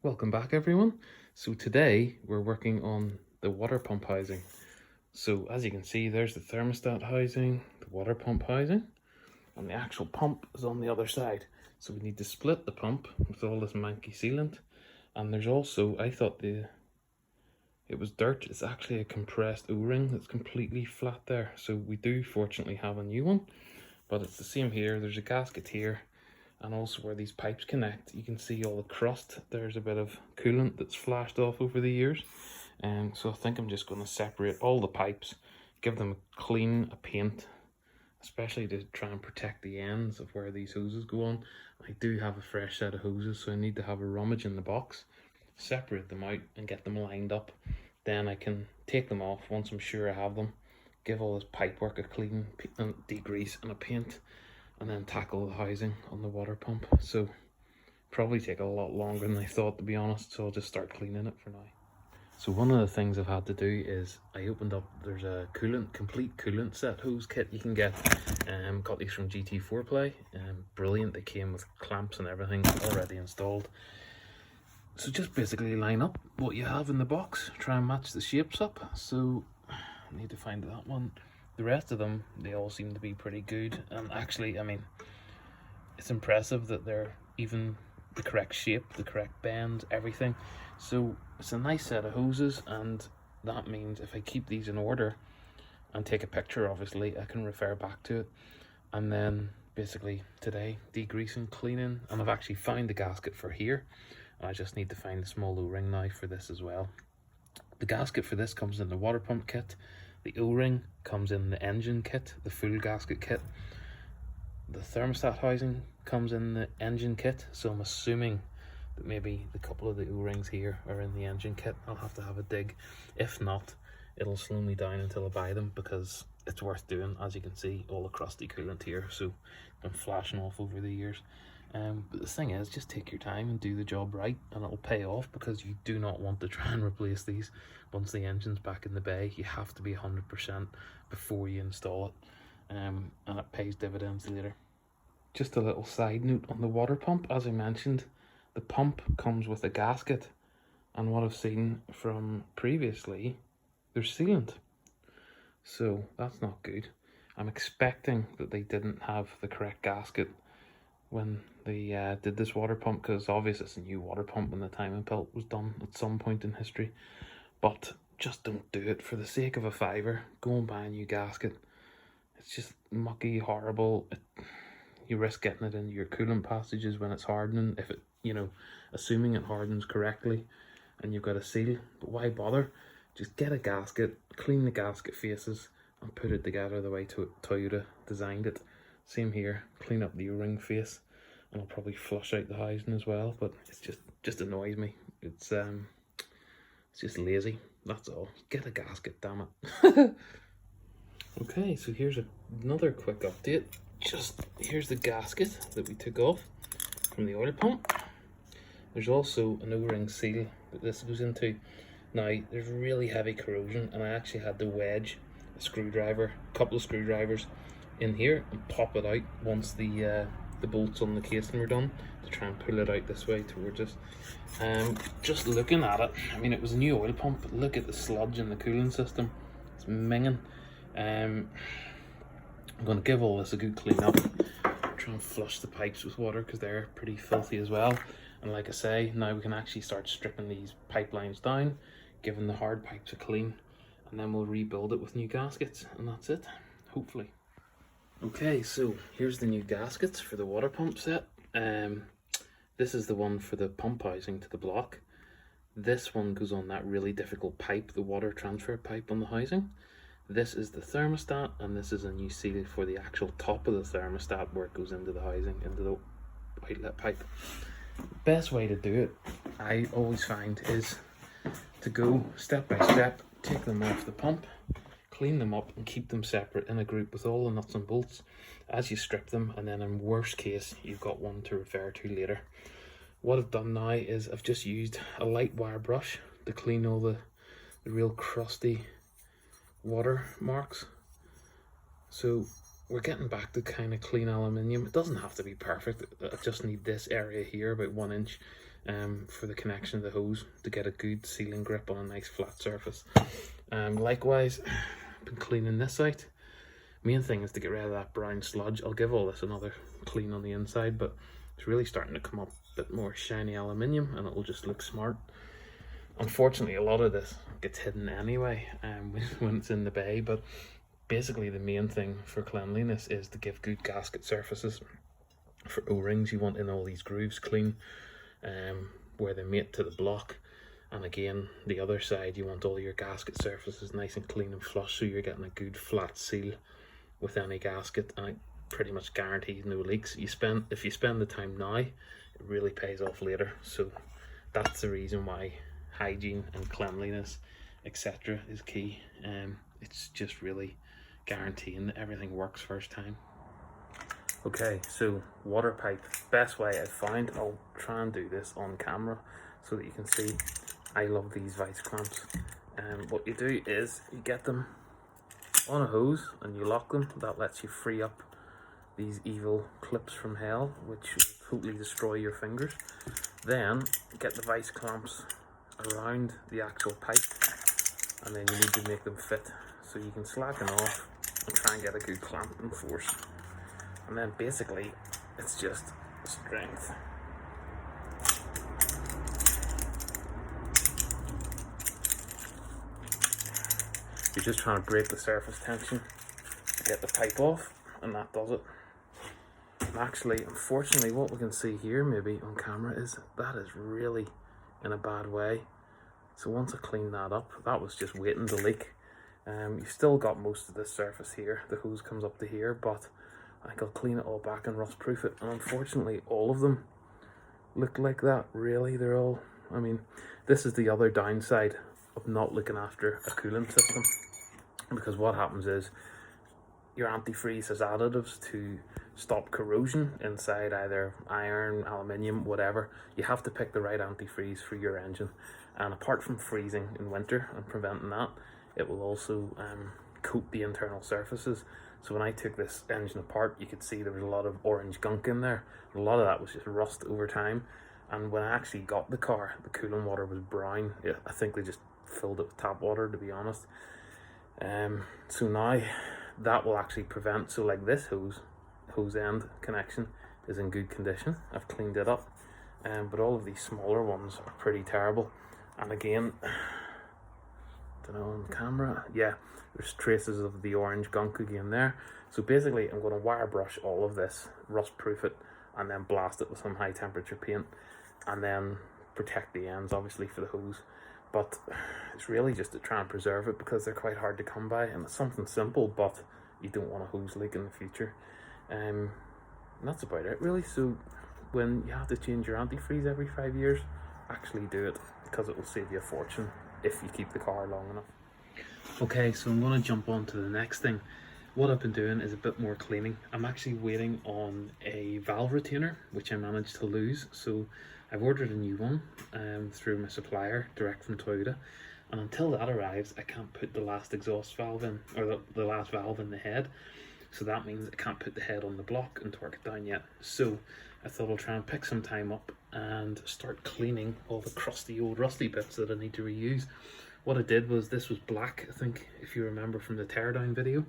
Welcome back everyone. So today we're working on the water pump housing. So as you can see, there's the thermostat housing, the water pump housing, and the actual pump is on the other side. So we need to split the pump with all this manky sealant. And there's also, I thought it was dirt, it's actually a compressed O-ring that's completely flat there. So we do fortunately have a new one, but it's the same here. There's a gasket here. And also where these pipes connect, you can see all the crust. There's a bit of coolant that's flashed off over the years. And so I think I'm just going to separate all the pipes, give them a paint, especially to try and protect the ends of where these hoses go on. I do have a fresh set of hoses, so I need to have a rummage in the box, separate them out and get them lined up. Then I can take them off once I'm sure I have them, give all this pipework a clean, degrease and a paint, and then tackle the housing on the water pump. So probably take a lot longer than I thought, to be honest, so I'll just start cleaning it for now. So one of the things I've had to do is I opened up, there's a complete coolant set hose kit you can get. Got these from GT4 Play, brilliant. They came with clamps and everything already installed. So just basically line up what you have in the box, try and match the shapes up. So I need to find that one. The rest of them, they all seem to be pretty good. And actually, I mean, it's impressive that they're even the correct shape, the correct bend, everything. So it's a nice set of hoses, and that means if I keep these in order and take a picture, obviously, I can refer back to it. And then basically today, degreasing, cleaning, and I've actually found the gasket for here. And I just need to find a small O-ring now for this as well. The gasket for this comes in the water pump kit. The O-ring comes in the engine kit, the full gasket kit. The thermostat housing comes in the engine kit, so I'm assuming that maybe the couple of the O-rings here are in the engine kit. I'll have to have a dig. If not, it'll slow me down until I buy them, because it's worth doing. As you can see, all the crusty coolant here, so been flashing off over the years. But the thing is, just take your time and do the job right, and it'll pay off, because you do not want to try and replace these once the engine's back in the bay. You have to be 100% before you install it, and it pays dividends later. Just a little side note on the water pump, as I mentioned, the pump comes with a gasket, and what I've seen from previously, there's sealant. So that's not good. I'm expecting that they didn't have the correct gasket when they did this water pump, because obviously it's a new water pump when the timing belt was done at some point in history. But just don't do it for the sake of a fiver. Go and buy a new gasket. It's just mucky, horrible. You risk getting it into your coolant passages when it's hardening, if it, assuming it hardens correctly and you've got a seal. But why bother? Just get a gasket, clean the gasket faces, and put it together the way Toyota designed it. Same here, clean up the O-ring face, and I'll probably flush out the housing as well, but it's just annoys me. It's just lazy, that's all. Get a gasket, damn it. Okay, so here's another quick update. Here's the gasket that we took off from the oil pump. There's also an O-ring seal that this goes into. Now, there's really heavy corrosion, and I actually had to wedge a couple of screwdrivers in here and pop it out once the bolts on the casing were done, to try and pull it out this way towards us. Just looking at it, I mean, it was a new oil pump, but look at the sludge in the cooling system. It's minging. I'm going to give all this a good clean up, try and flush the pipes with water, because they're pretty filthy as well. And like I say, now we can actually start stripping these pipelines down, giving the hard pipes a clean, and then we'll rebuild it with new gaskets, and that's it, hopefully. Okay, so here's the new gaskets for the water pump set. This is the one for the pump housing to the block. This one goes on that really difficult pipe, the water transfer pipe on the housing. This is the thermostat, and this is a new seal for the actual top of the thermostat where it goes into the housing, into the outlet pipe. Best way to do it, I always find, is to go step by step, take them off the pump, clean them up, and keep them separate in a group with all the nuts and bolts as you strip them, and then in worst case you've got one to refer to later. What I've done now is I've just used a light wire brush to clean all the real crusty water marks. So we're getting back to kind of clean aluminium. It doesn't have to be perfect. I just need this area here about 1 inch for the connection of the hose to get a good sealing grip on a nice flat surface. Likewise, I've been cleaning this out. Main thing is to get rid of that brown sludge. I'll give all this another clean on the inside, but it's really starting to come up a bit more shiny aluminium, and it'll just look smart. Unfortunately, a lot of this gets hidden anyway when it's in the bay, but basically the main thing for cleanliness is to give good gasket surfaces. For O-rings, you want in all these grooves clean, where they mate to the block, and again the other side you want all your gasket surfaces nice and clean and flush, so you're getting a good flat seal with any gasket, and it pretty much guarantees no leaks. If you spend the time now, it really pays off later. So that's the reason why hygiene and cleanliness, etc., is key. It's just really guaranteeing that everything works first time. Okay, so water pipe, best way I've found. I'll try and do this on camera so that you can see. I love these vice clamps. And what you do is you get them on a hose and you lock them. That lets you free up these evil clips from hell, which will totally destroy your fingers. Then get the vice clamps around the actual pipe, and then you need to make them fit, so you can slacken off and try and get a good clamping force. And then basically it's just strength. You're just trying to break the surface tension to get the pipe off, and that does it. And actually, unfortunately, what we can see here maybe on camera is that is really in a bad way. So once I clean that up, that was just waiting to leak. You've still got most of this surface here. The hose comes up to here, but I think I'll clean it all back and rust proof it. And unfortunately, all of them look like that. Really, they're all, I mean, this is the other downside of not looking after a coolant system, because what happens is your antifreeze has additives to stop corrosion inside either iron, aluminium, whatever. You have to pick the right antifreeze for your engine, and apart from freezing in winter and preventing that, it will also coat the internal surfaces. So when I took this engine apart, you could see there was a lot of orange gunk in there. A lot of that was just rust over time. And when I actually got the car, the coolant water was brown. Yeah, I think they just filled it with tap water, to be honest. So now that will actually prevent, so like this hose end connection is in good condition. I've cleaned it up, but all of these smaller ones are pretty terrible. And again, don't know on camera, yeah, there's traces of the orange gunk again there. So basically I'm going to wire brush all of this, rust proof it, and then blast it with some high temperature paint, and then protect the ends obviously for the hose. But it's really just to try and preserve it, because they're quite hard to come by, and it's something simple, but you don't want a hose leak in the future. And that's about it really. So when you have to change your antifreeze every 5 years, actually do it, because it will save you a fortune if you keep the car long enough. Okay, so I'm going to jump on to the next thing. What I've been doing is a bit more cleaning. I'm actually waiting on a valve retainer, which I managed to lose. So I've ordered a new one through my supplier, direct from Toyota. And until that arrives, I can't put the last exhaust valve in, or the last valve in the head. So that means I can't put the head on the block and torque it down yet. So I thought I'll try and pick some time up and start cleaning all the crusty old rusty bits that I need to reuse. What I did was, this was black, I think, if you remember from the teardown video.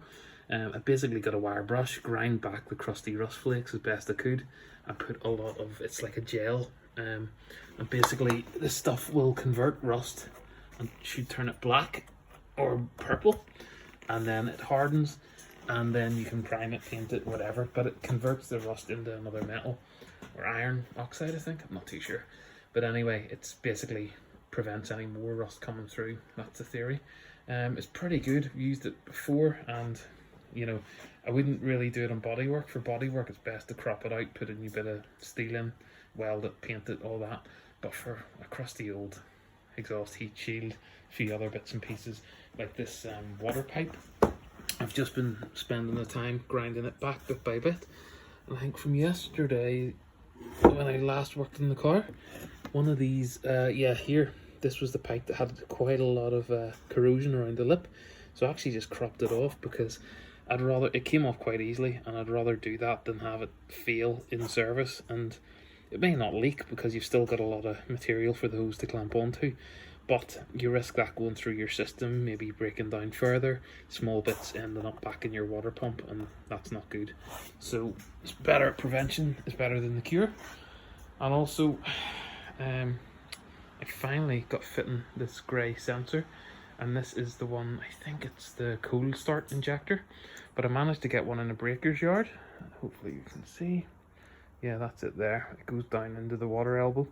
I basically got a wire brush, grind back the crusty rust flakes as best I could. I put a lot of, it's like a gel, and basically this stuff will convert rust and should turn it black or purple, and then it hardens, and then you can prime it, paint it, whatever, but it converts the rust into another metal, or iron oxide I think, I'm not too sure. But anyway, it's basically prevents any more rust coming through, that's the theory. It's pretty good, I've used it before, and you know, I wouldn't really do it on bodywork. For bodywork it's best to crop it out, put a new bit of steel in, weld it, paint it, all that. But for a crusty old exhaust heat shield, a few other bits and pieces like this water pipe, I've just been spending the time grinding it back bit by bit. And I think from yesterday, when I last worked in the car, one of these, yeah, here, this was the pipe that had quite a lot of corrosion around the lip. So I actually just cropped it off, because I'd rather, it came off quite easily, and I'd rather do that than have it fail in service. And It may not leak because you've still got a lot of material for the hose to clamp onto, but you risk that going through your system, maybe breaking down further, small bits ending up back in your water pump, and that's not good. So it's better, prevention is better than the cure. And also, I finally got fitting this grey sensor, and this is the one, I think it's the cold start injector, but I managed to get one in a breaker's yard. Hopefully you can see. Yeah, that's it there. It goes down into the water elbow.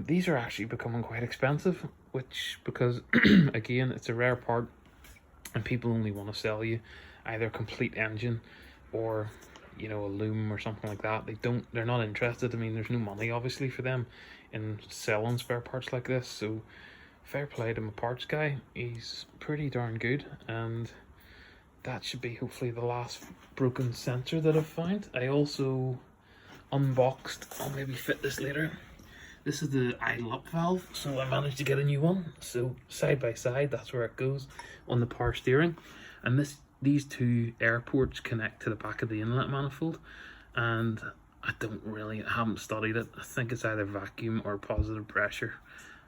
These are actually becoming quite expensive, which, because again, it's a rare part and people only want to sell you either a complete engine or, you know, a loom or something like that. They're not interested. I mean, there's no money obviously for them in selling spare parts like this, so fair play to my parts guy. He's pretty darn good, and that should be hopefully the last broken sensor that I've found. I also unboxed, I'll maybe fit this later, this is the idle up valve, so I managed to get a new one. So side by side, that's where it goes on the power steering, and these two air ports connect to the back of the inlet manifold, and I haven't studied it. I think it's either vacuum or positive pressure.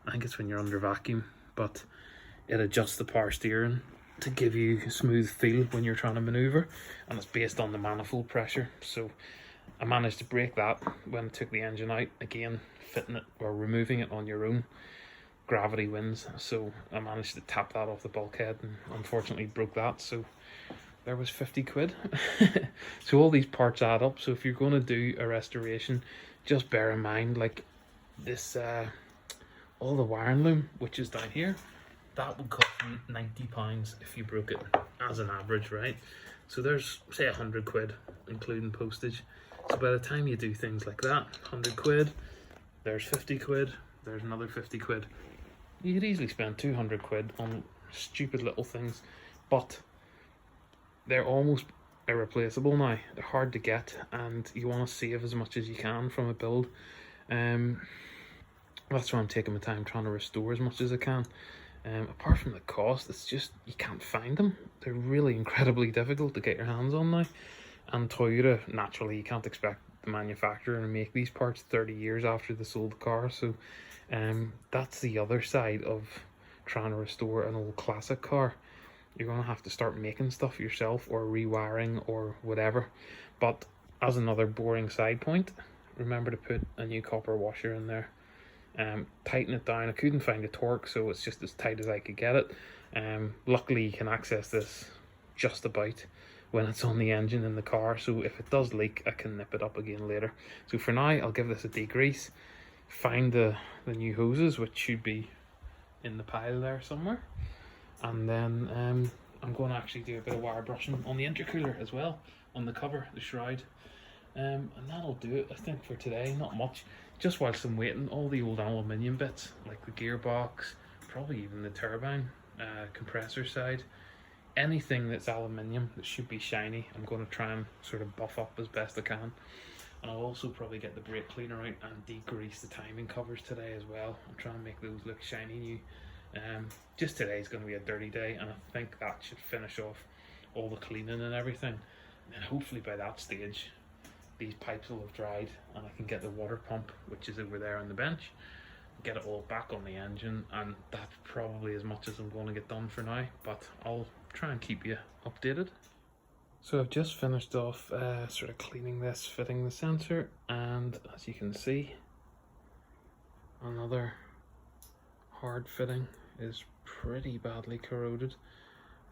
I think it's when you're under vacuum, but it adjusts the power steering to give you a smooth feel when you're trying to maneuver, and it's based on the manifold pressure. So I managed to break that when I took the engine out. Again, fitting it or removing it on your own, gravity wins, so I managed to tap that off the bulkhead and unfortunately broke that, so there was 50 quid. So all these parts add up, so if you're going to do a restoration, just bear in mind, like this, all the wiring loom, which is down here, that would cost you £90 if you broke it as an average, right? So there's, say, 100 quid including postage. So by the time you do things like that, 100 quid, there's 50 quid, there's another 50 quid. You could easily spend 200 quid on stupid little things, but they're almost irreplaceable now. They're hard to get, and you want to save as much as you can from a build. That's why I'm taking my time trying to restore as much as I can. Apart from the cost, it's just, you can't find them. They're really incredibly difficult to get your hands on now. And Toyota, naturally, you can't expect the manufacturer to make these parts 30 years after they sold the car. So that's the other side of trying to restore an old classic car. You're going to have to start making stuff yourself or rewiring or whatever. But as another boring side point, remember to put a new copper washer in there. Tighten it down. I couldn't find a torque, so it's just as tight as I could get it. Luckily you can access this just about when it's on the engine in the car, so if it does leak I can nip it up again later. So for now I'll give this a degrease, find the new hoses, which should be in the pile there somewhere, and then I'm going to actually do a bit of wire brushing on the intercooler as well, on the cover, the shroud, and that'll do it I think for today. Not much, just whilst I'm waiting, all the old aluminium bits like the gearbox, probably even the turbine, compressor side, anything that's aluminium that should be shiny, I'm going to try and sort of buff up as best I can. And I'll also probably get the brake cleaner out and degrease the timing covers today as well. I'll try and make those look shiny new. Just today's going to be a dirty day, and I think that should finish off all the cleaning and everything. And then hopefully by that stage these pipes will have dried and I can get the water pump, which is over there on the bench, get it all back on the engine, and that's probably as much as I'm going to get done for now, but I'll try and keep you updated. So I've just finished off sort of cleaning this, fitting the sensor, and as you can see, another hard fitting is pretty badly corroded.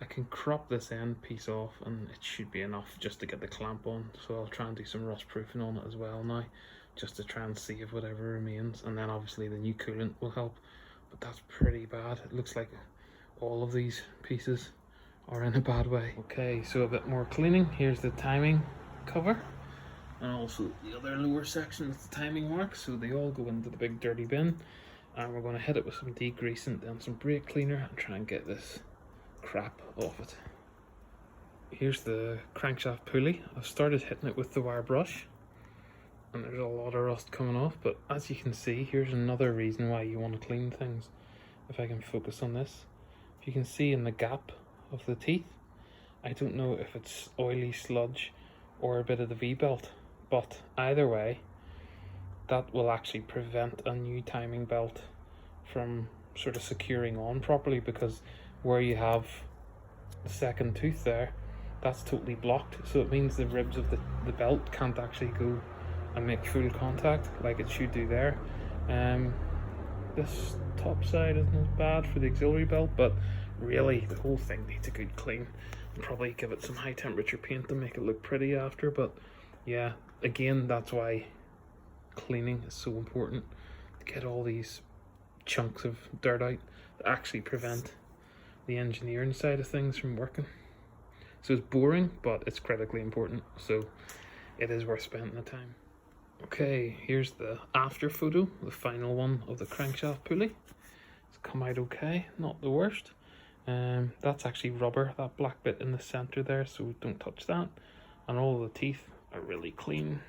I can crop this end piece off and it should be enough just to get the clamp on, so I'll try and do some rust proofing on it as well now, just to try and save whatever remains, and then obviously the new coolant will help, but that's pretty bad. It looks like all of these pieces are in a bad way. Okay, so a bit more cleaning. Here's the timing cover, and also the other lower section with the timing marks, so they all go into the big dirty bin, and we're going to hit it with some degreasant and some brake cleaner and try and get this crap off it. Here's the crankshaft pulley. I've started hitting it with the wire brush and there's a lot of rust coming off, but as you can see, here's another reason why you want to clean things. If I can focus on this, if you can see in the gap of the teeth, I don't know if it's oily sludge or a bit of the V-belt, but either way, that will actually prevent a new timing belt from sort of securing on properly, because where you have the second tooth there, that's totally blocked, so it means the ribs of the belt can't actually go and make full contact like it should do there. This top side isn't as bad for the auxiliary belt, but really the whole thing needs a good clean. Probably give it some high temperature paint to make it look pretty after, but yeah, again, that's why cleaning is so important, to get all these chunks of dirt out that actually prevent the engineering side of things from working. So it's boring, but it's critically important, so it is worth spending the time. Okay, here's the after photo, the final one of the crankshaft pulley. It's come out okay, not the worst. That's actually rubber, that black bit in the center there, so don't touch that. And all the teeth are really clean.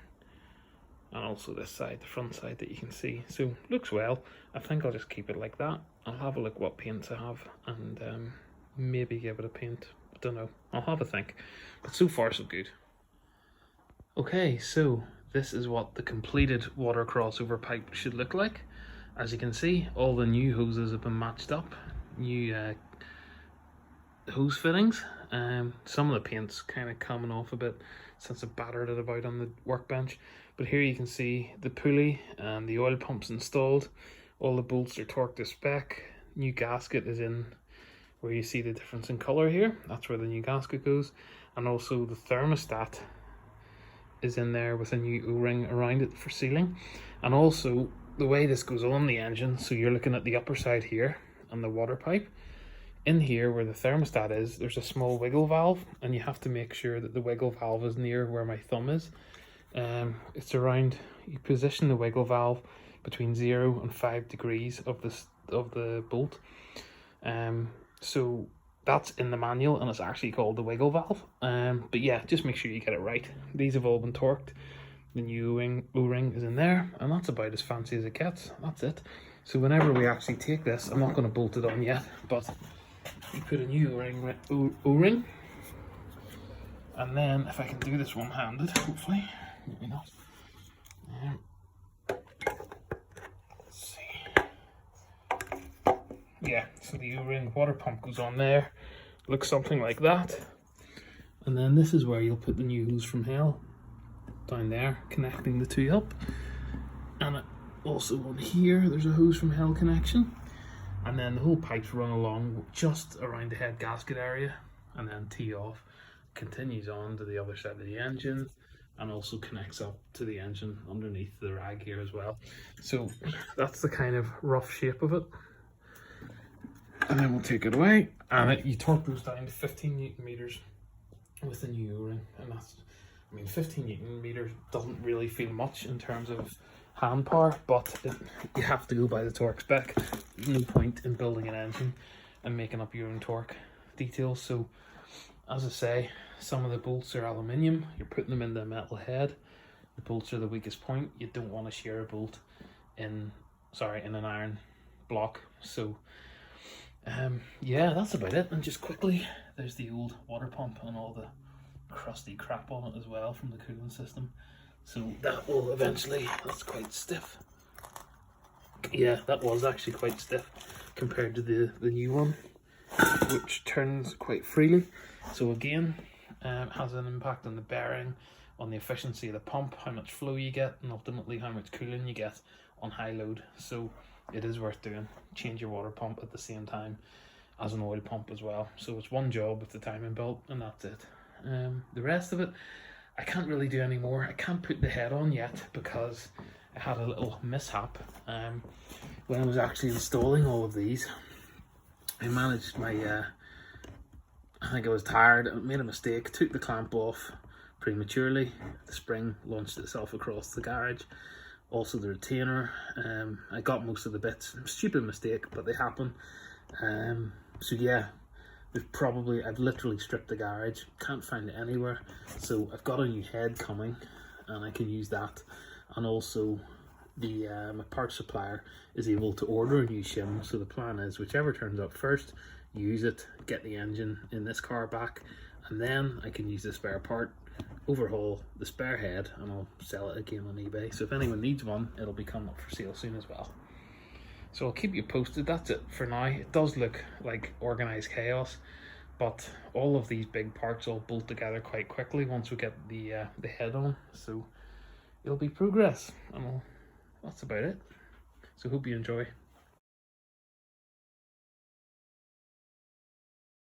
And also this side, the front side that you can see. So looks well. I think I'll just keep it like that. I'll have a look what paints I have and maybe give it a paint. I don't know. I'll have a think. But so far so good. Okay, so this is what the completed water crossover pipe should look like. As you can see, all the new hoses have been matched up. New hose fittings. Some of the paint's kind of coming off a bit since I battered it about on the workbench. But here you can see the pulley and the oil pump's installed. All the bolts are torqued to spec. New gasket is in where you see the difference in colour here. That's where the new gasket goes. And also the thermostat is in there with a new O-ring around it for sealing. And also the way this goes on the engine, so you're looking at the upper side here and the water pipe. In here where the thermostat is, there's a small wiggle valve, and you have to make sure that the wiggle valve is near where my thumb is. It's around, you position the wiggle valve between 0 and 5 degrees of the bolt. So that's in the manual, and it's actually called the wiggle valve. But yeah, just make sure you get it right. These have all been torqued. The new O-ring is in there, and that's about as fancy as it gets. That's it. So whenever we actually take this, I'm not going to bolt it on yet, but you put a new O-ring, and then if I can do this one-handed, hopefully, maybe not. Let's see. Yeah, so the O-ring water pump goes on there, looks something like that, and then this is where you'll put the new hose from hell down there, connecting the two up, and also on here there's a hose from hell connection. And then the whole pipes run along just around the head gasket area and then tee off, continues on to the other side of the engine, and also connects up to the engine underneath the rag here as well. So that's the kind of rough shape of it. And then we'll take it away, and you torque those down to 15 Newton meters with the new O-ring. And that's, I mean, 15 Newton meters doesn't really feel much in terms of hand power, but you have to go by the torque spec. There's no point in building an engine and making up your own torque details. So as I say, some of the bolts are aluminium, you're putting them in the metal head. The bolts are the weakest point. You don't want to shear a bolt in an iron block. So yeah, that's about it. And just quickly, there's the old water pump and all the crusty crap on it as well from the cooling system. So that will eventually, that's quite stiff. Yeah, that was actually quite stiff compared to the new one, which turns quite freely. So again, has an impact on the bearing, on the efficiency of the pump, how much flow you get, and ultimately how much cooling you get on high load. So it is worth doing. Change your water pump at the same time as an oil pump as well. So it's one job with the timing belt, and that's it. The rest of it, I can't really do any more. I can't put the head on yet because I had a little mishap when I was actually installing all of these. I managed my, I think I was tired, I made a mistake, took the clamp off prematurely. The spring launched itself across the garage. Also the retainer, I got most of the bits. Stupid mistake, but they happen. So yeah, I've literally stripped the garage, can't find it anywhere. So I've got a new head coming and I can use that. And also the my parts supplier is able to order a new shim. So the plan is whichever turns up first, use it, get the engine in this car back, and then I can use the spare part overhaul the spare head and I'll sell it again on eBay. So if anyone needs one, it'll be coming up for sale soon as well. So I'll keep you posted. That's it for now. It does look like organized chaos, but all of these big parts all bolt together quite quickly once we get the head on. So it'll be progress, and that's about it. So hope you enjoy.